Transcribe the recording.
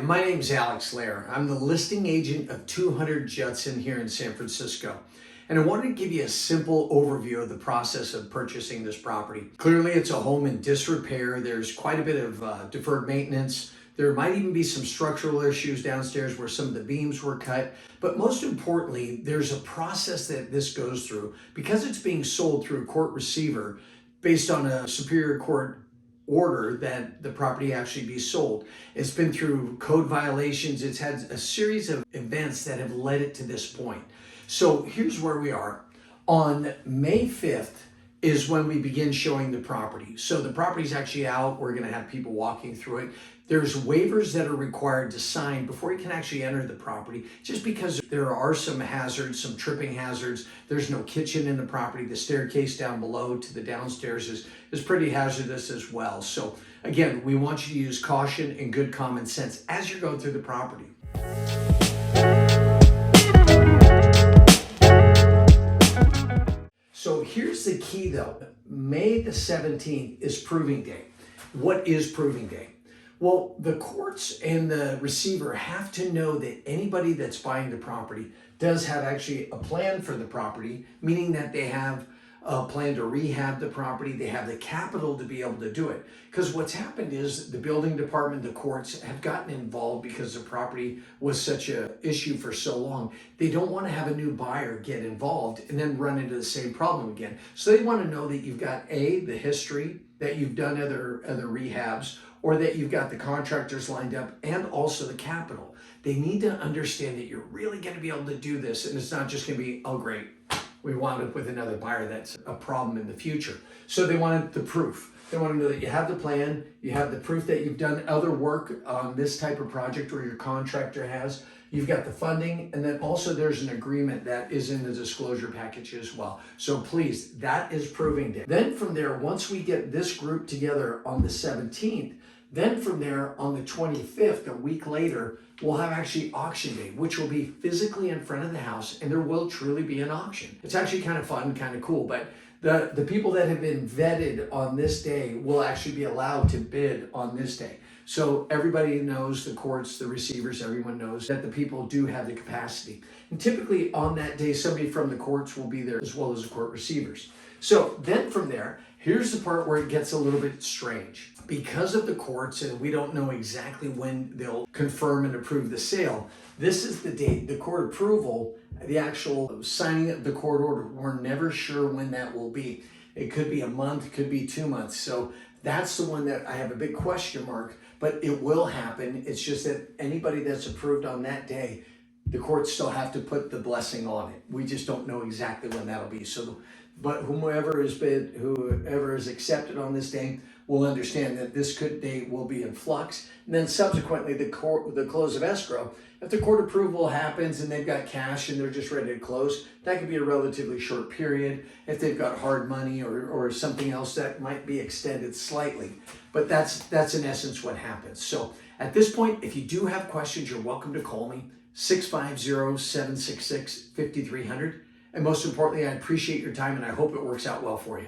my name's Alex Lair. I'm the listing agent of 200 Judson here in San Francisco. And I wanted to give you a simple overview of the process of purchasing this property. Clearly, it's a home in disrepair. There's quite a bit of deferred maintenance. There might even be some structural issues downstairs where some of the beams were cut. But most importantly, there's a process that this goes through. Because it's being sold through a court receiver based on a Superior Court order that the property actually be sold. It's been through code violations. It's had a series of events that have led it to this point. So here's where we are. On May 5th is when we begin showing the property. So the property's actually out. We're going to have people walking through it. There's waivers that are required to sign before you can actually enter the property, just because there are some hazards, some tripping hazards. There's no kitchen in the property. The staircase down below to the downstairs is pretty hazardous as well. So again, we want you to use caution and good common sense as you're going through the property. So here's the key though. May the 17th is proving day. What is proving day? Well, the courts and the receiver have to know that anybody that's buying the property does have actually a plan for the property, meaning that they have a plan to rehab the property. They have the capital to be able to do it. Because what's happened is the building department, the courts have gotten involved because the property was such an issue for so long. They don't want to have a new buyer get involved and then run into the same problem again. So they want to know that you've got the history, that you've done other rehabs, or that you've got the contractors lined up, and also the capital. They need to understand that you're really going to be able to do this, and it's not just going to be, oh great, we wound up with another buyer that's a problem in the future. So they wanted the proof. They want to know that you have the plan, you have the proof that you've done other work on this type of project or your contractor has, you've got the funding, and then also there's an agreement that is in the disclosure package as well. So please, that is proving day. Then from there, once we get this group together on the 17th, then from there on the 25th, a week later, we'll have actually auction day, which will be physically in front of the house, and there will truly be an auction. It's actually kind of fun, kind of cool, but the people that have been vetted on this day will actually be allowed to bid on this day. So everybody knows, the courts, the receivers, everyone knows that the people do have the capacity. And typically on that day, somebody from the courts will be there as well as the court receivers. So then from there, here's the part where it gets a little bit strange. Because of the courts, and we don't know exactly when they'll confirm and approve the sale, this is the date. The court approval, the actual signing of the court order, we're never sure when that will be. It could be a month, it could be 2 months. So that's the one that I have a big question mark, but it will happen. It's just that anybody that's approved on that day, the courts still have to put the blessing on it. We just don't know exactly when that'll be. So, but whoever is accepted on this day will understand that this date will be in flux. And then subsequently, the close of escrow. If the court approval happens and they've got cash and they're just ready to close, that could be a relatively short period. If they've got hard money or something else, that might be extended slightly. But that's in essence what happens. So at this point, if you do have questions, you're welcome to call me, 650-766-5300. And most importantly, I appreciate your time and I hope it works out well for you.